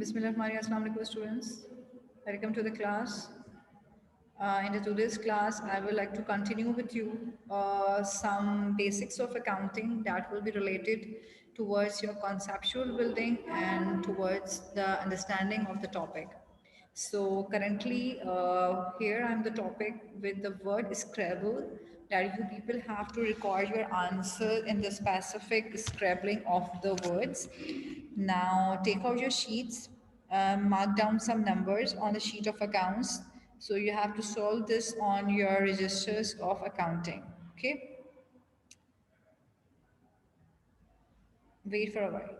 Bismillahirrahmanirrahim. Assalamu alaikum students. Welcome to the class. In today's class, I would like to continue with you some basics of accounting that will be related towards your conceptual building and towards the understanding of the topic. So currently here I'm the topic with the word Scrabble, that you people have to record your answer in the specific scribbling of the words. Now take out your sheets, mark down some numbers on the sheet of accounts. So you have to solve this on your registers of accounting. Okay, wait for a while.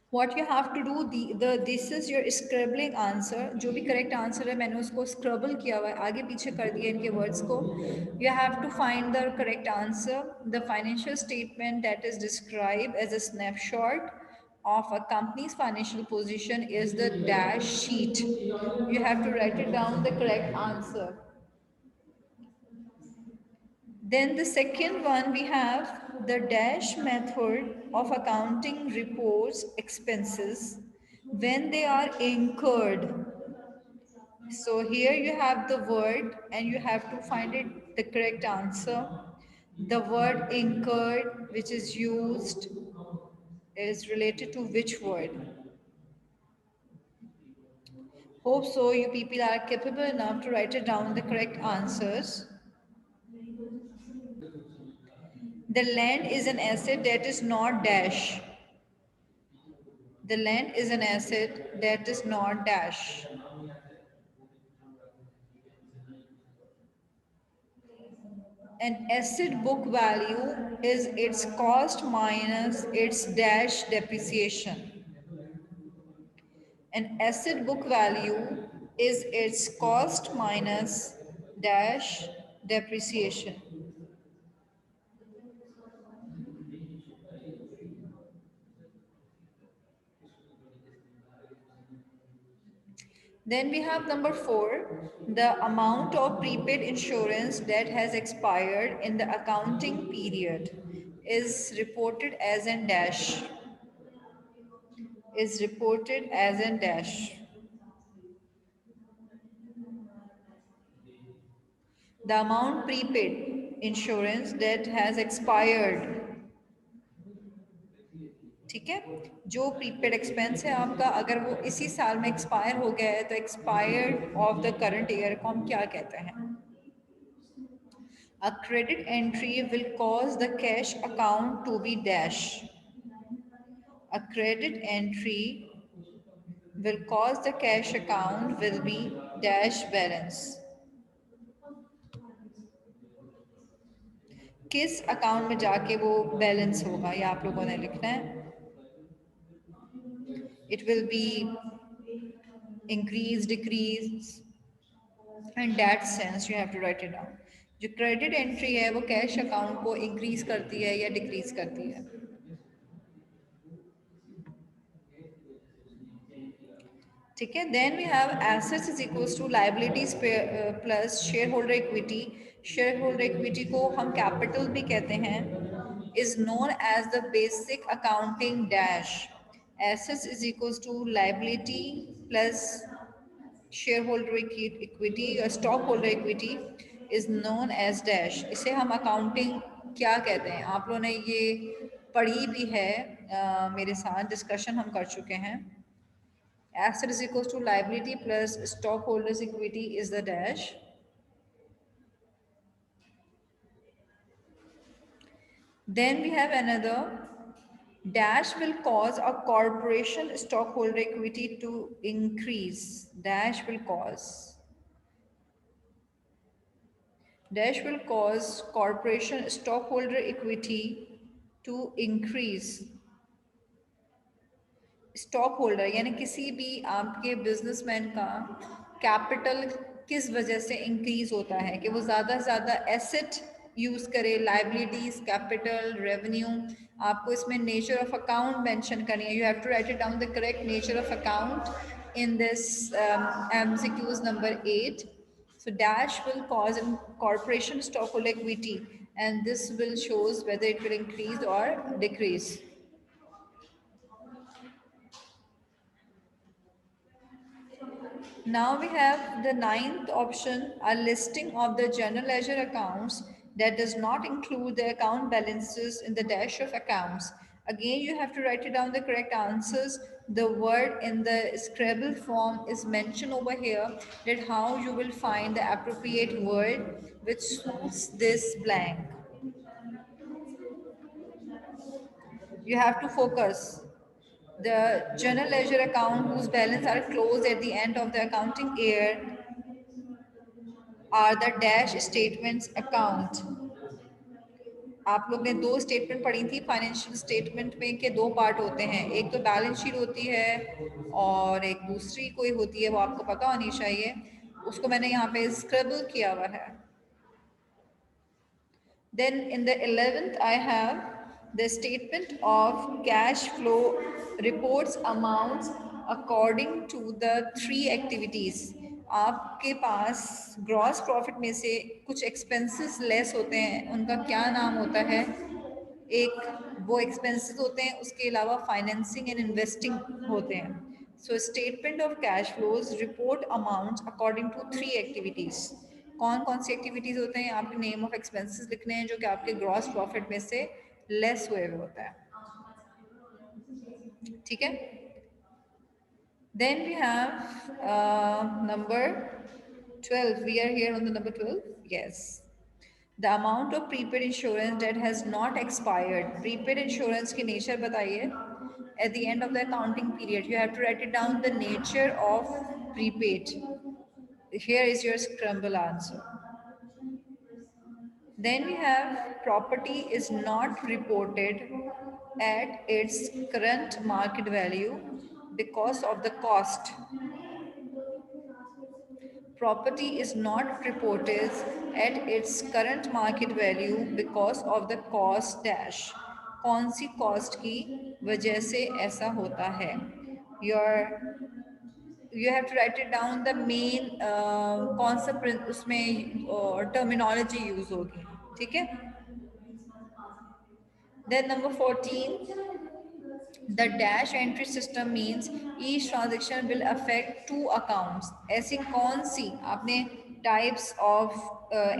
What you have to do, this is your scribbling answer. जो भी correct answer है मैंने उसको scribble किया हुआ है, आगे पीछे कर दिया इनके words को. You have to find the correct answer. The financial statement that is described as a snapshot of a company's financial position is the dash sheet. You have to write it down the correct answer. Then the second one, we have the dash method of accounting reports expenses when they are incurred. So here you have the word and you have to find it the correct answer. The word incurred which is used is related to which word? Hope so you people are capable enough to write it down the correct answers. The land is an asset that is not dash. The land is an asset that is not dash. An asset book value is its cost minus its dash depreciation. An asset book value is its cost minus dash depreciation. Then we have number 4, the amount of prepaid insurance that has expired in the accounting period is reported as an dash. Is reported as an dash. The amount prepaid insurance that has expired. ठीक है, जो prepaid expense है आपका, अगर वो इसी साल में एक्सपायर हो गया है तो expired of the current year को हम क्या कहते हैं? A credit entry will cause the cash account to be dash. A credit entry will cause the cash account will be dash balance. किस अकाउंट में जाके वो बैलेंस होगा ये आप लोगों ने लिखना है. It will be increase, decrease, and that sense you have to write it down. जो क्रेडिट एंट्री है वो कैश अकाउंट को इंक्रीज करती है या डिक्रीज करती है. ठीक है. Then we have assets is equals to liabilities plus share holder equity. Share holder equity को हम कैपिटल भी कहते हैं. Is known as the basic accounting dash. Assets is equals to liability plus share holder equity या stock holder equity is known as dash. इसे हम accounting क्या कहते हैं? आप लोगों ने ये पढ़ी भी है, मेरे साथ डिस्कशन हम कर चुके हैं. Asset is equals to liability plus stockholders equity is the dash. Then we have another dash will cause a corporation stockholder equity to increase. Dash will cause corporation stockholder equity to increase. Stock holder यानी किसी भी आपके businessman का capital किस वजह से increase होता है कि वो ज़्यादा से ज़्यादा एसेट यूज़ करे, लाइबिलिटीज, कैपिटल, रेवेन्यू. आपको इसमें नेचर ऑफ अकाउंट मेंशन करनी है. You have to write it down the correct nature of account in this MCQs number 8. So dash will cause a corporation stockholder equity and this will shows whether it will increase or decrease. Now we have the ninth option, a listing of the general ledger accounts that does not include the account balances in the dash of accounts. Again, you have to write it down the correct answers. The word in the Scrabble form is mentioned over here, that how you will find the appropriate word which suits this blank. You have to focus. The general ledger account whose balance are closed at the end of the accounting year are the dash statements account. आप लोग ने दो statement पढ़ी थी financial statement में के दो part होते हैं, एक तो बैलेंस शीट होती है और एक दूसरी कोई होती है, वो आपको पता होनी चाहिए, उसको मैंने यहाँ पे स्क्रैबल किया हुआ है. Then in the 11th I have the statement of cash flow reports amounts according to the three activities. आपके पास ग्रॉस प्रॉफिट में से कुछ एक्सपेंसेस लेस होते हैं, उनका क्या नाम होता है? एक वो एक्सपेंसेस होते हैं, उसके अलावा फाइनेंसिंग एंड इन्वेस्टिंग होते हैं. So statement of cash flows report amounts according to three activities. कौन कौन सी एक्टिविटीज होते हैं? आपके नेम ऑफ एक्सपेंसेस लिखने हैं जो कि आपके ग्रॉस प्रॉफिट में से लेस हुए हुए होता है. ठीक है. Then we have number 12. We are here on the number 12. Yes. The amount of prepaid insurance that has not expired. Prepaid insurance की nature बताइए. At the end of the accounting period, you have to write it down the nature of prepaid. Here is your scramble answer. Then we have property is not reported at its current market value because of the cost. Property is not reported at its current market value because of the cost dash. कौन सी cost की वजह से ऐसा होता है? You have to write it down the main कौन सा उसमें terminology use होगी. ठीक है. Then number 14, the dash entry system means each transaction will affect two accounts. ऐसी कौन सी आपने types of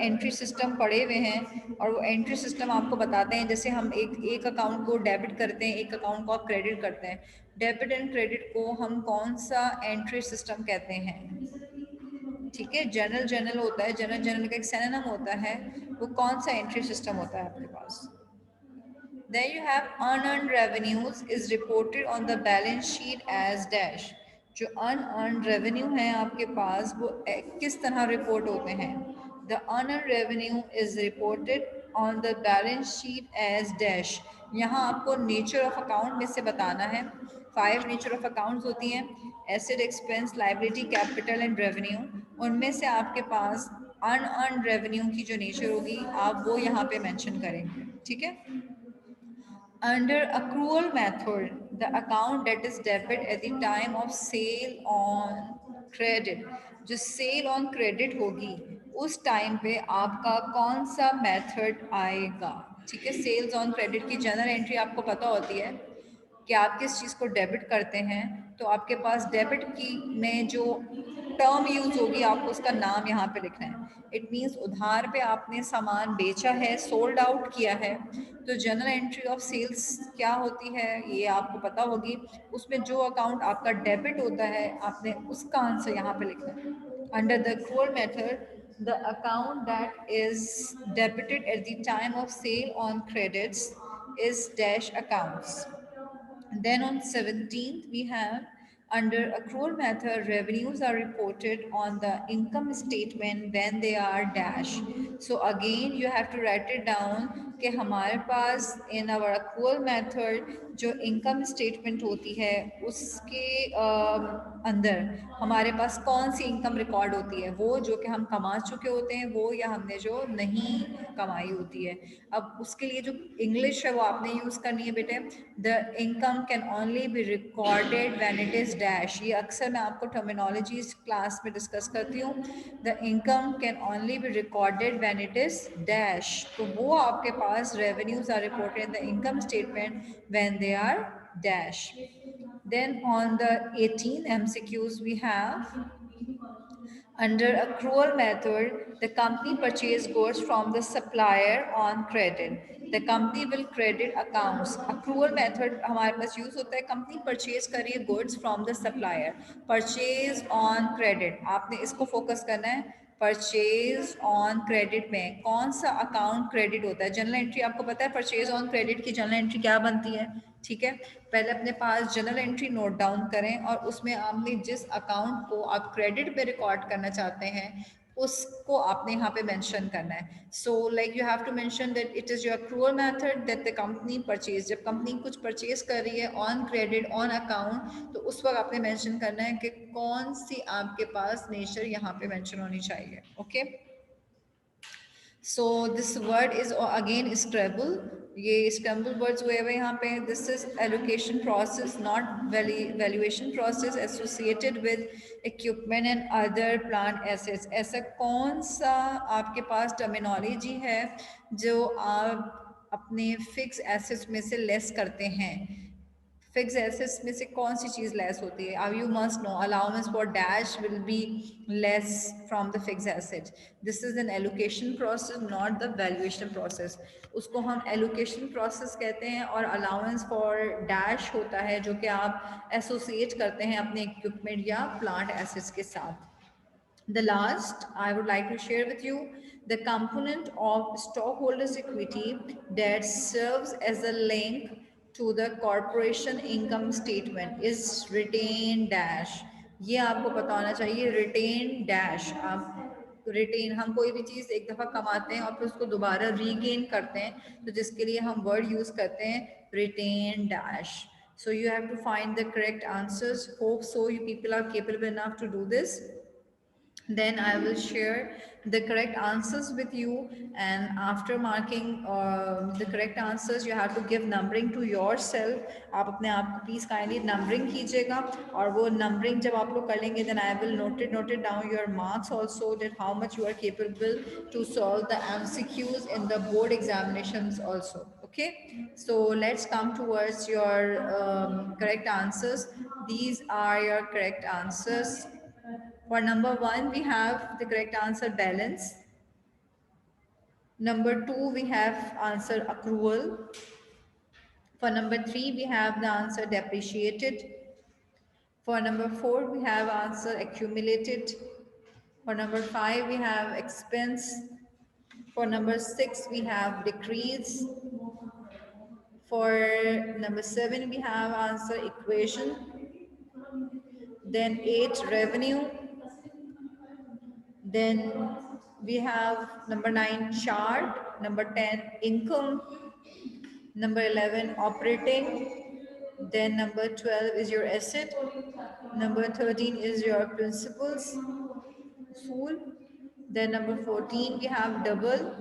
entry system पढ़े हुए हैं और वो entry system आपको बताते हैं, जैसे हम एक अकाउंट को डेबिट करते हैं, एक अकाउंट को आप क्रेडिट करते हैं. डेबिट एंड क्रेडिट को हम कौन सा एंट्री सिस्टम कहते हैं? ठीक है. जनरल होता है, जनरल का एक सिनोनिम होता है, वो कौन सा एंट्री सिस्टम होता है आपके पास? Then you have unearned revenues is reported on the balance sheet as dash. जो unearned revenue है आपके पास वो किस तरह रिपोर्ट होते हैं? The unearned revenue is reported on the balance sheet as dash. यहाँ आपको nature of account में से बताना है. 5 nature of accounts होती हैं, asset, expense, liability, capital and revenue. उनमें से आपके पास unearned revenue की जो nature होगी आप वो यहाँ पे mention करेंगे. ठीक है. Under accrual method, the account that is debit at the time of sale on credit, जो sale on credit होगी उस टाइम पे आपका कौन सा मेथड आएगा? ठीक है. सेल्स ऑन क्रेडिट की जनरल एंट्री आपको पता होती है कि आप किस चीज़ को डेबिट करते हैं, तो आपके पास डेबिट की में जो टर्म यूज होगी आपको उसका नाम यहाँ पे लिखना है. इट मीन्स उधार पे आपने सामान बेचा है, सोल्ड आउट किया है, तो जनरल एंट्री ऑफ सेल्स क्या होती है ये आपको पता होगी. उसमें जो अकाउंट आपका डेबिट होता है आपने उसका आंसर यहाँ पे लिखना है. Under the accrual method, the account that is debited at the time of sale on credits is dash accounts. Then on 17th, we have under accrual method, revenues are reported on the income statement when they are dash. So again, you have to write it down कि हमारे पास in our accrual method जो income statement होती है उसके अंदर हमारे पास कौन सी income record होती है, वो जो कि हम कमा चुके होते हैं वो या हमने जो नहीं कमाई होती है. अब उसके लिए जो इंग्लिश है वो आपने यूज़ करनी है बेटे. The income can only be recorded when it is dash. ये अक्सर मैं आपको टर्मिनोलॉजीज क्लास में डिस्कस करती हूँ. The income can only be recorded when it is dash. तो वो आपके पास revenues are reported in the income statement when they are dash. Then on the 18 MCQs we have Under accrual method, the company purchase goods from the supplier on credit. The company will credit accounts. Accrual method हमारे पास use होता है company purchase कर रही है goods from the supplier. Purchase on credit. आपने इसको focus करना है. परचेज ऑन क्रेडिट में कौन सा अकाउंट क्रेडिट होता है? जनरल एंट्री आपको पता है परचेज ऑन क्रेडिट की जनरल एंट्री क्या बनती है? ठीक है, पहले अपने पास जनरल एंट्री नोट डाउन करें और उसमें आपने जिस अकाउंट को आप क्रेडिट पे रिकॉर्ड करना चाहते हैं उसको आपने यहाँ पे मेंशन करना है. So like you have to mention that it is your accrual method that the company purchase. जब कंपनी कुछ परचेज कर रही है ऑन क्रेडिट ऑन अकाउंट, तो उस वक्त आपने मेंशन करना है कि कौन सी आपके पास नेचर यहाँ पे मेंशन होनी चाहिए. Okay, so this word is again scrabble. ये स्क्रैम्बल वर्ड्स हुए हुए यहाँ पे. This is allocation process not valuation process associated with equipment and other plant assets. ऐसा कौन सा आपके पास टर्मिनोलॉजी है जो आप अपने फिक्स एसेट्स में से लेस करते हैं? फिक्स एसेट्स में से कौन सी चीज़ लेस होती है? अब you must know allowance for dash will be less from the fix asset. This is an allocation process not the valuation process. उसको हम एलोकेशन प्रोसेस कहते हैं और अलाउंस फॉर डैश होता है जो कि आप एसोसिएट करते हैं अपने इक्विपमेंट या प्लांट एसेट्स के साथ. The last, I would like to share with you the component of stockholders' equity that serves as a link to the corporation income statement is retained dash. ये आपको पता होना चाहिए. retained dash. आप retain, हम कोई भी चीज़ एक दफ़ा कमाते हैं और फिर उसको दोबारा रीगेन करते हैं, तो जिसके लिए हम वर्ड यूज़ करते हैं written dash. So you have to find the correct answers. Hope so you people are capable enough to do this. Then I will share the correct answers with you, and after marking the correct answers you have to give numbering to yourself. आप अपने आप को please kindly numbering कीजिएगा, और वो numbering जब आप लोग कर लेंगे then I will note it down your marks also, that how much you are capable to solve the MCQs in the board examinations also. Okay, so let's come towards your correct answers. These are your correct answers. For number 1, we have the correct answer balance. Number 2, we have answer accrual. For number 3, we have the answer depreciated. For number 4, we have answer accumulated. For number 5, we have expense. For number 6, we have decrease. For number 7, we have answer equation. Then 8, revenue. Then we have number 9, chart. Number 10, income. Number 11, operating. Then number 12 is your asset. Number 13 is your principals, usul. Then number 14, we have double.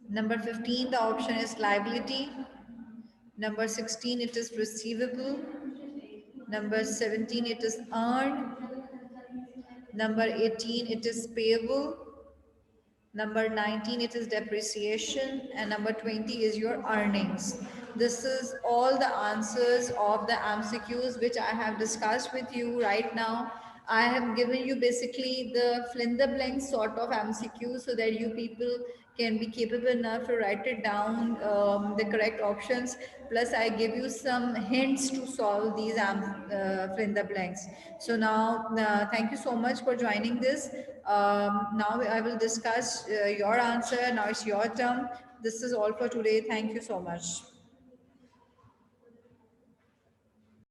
Number 15, the option is liability. Number 16, it is receivable. Number 17, it is earned. Number 18, it is payable. Number 19, it is depreciation. And number 20 is your earnings. This is all the answers of the MCQs which I have discussed with you right now. I have given you basically the fill in the blank sort of MCQ so that you people can be capable enough to write it down, the correct options. Plus I give you some hints to solve these fill in the blanks. So now thank you so much for joining this. Now I will discuss your answer. Now it's your turn. This is all for today. Thank you so much.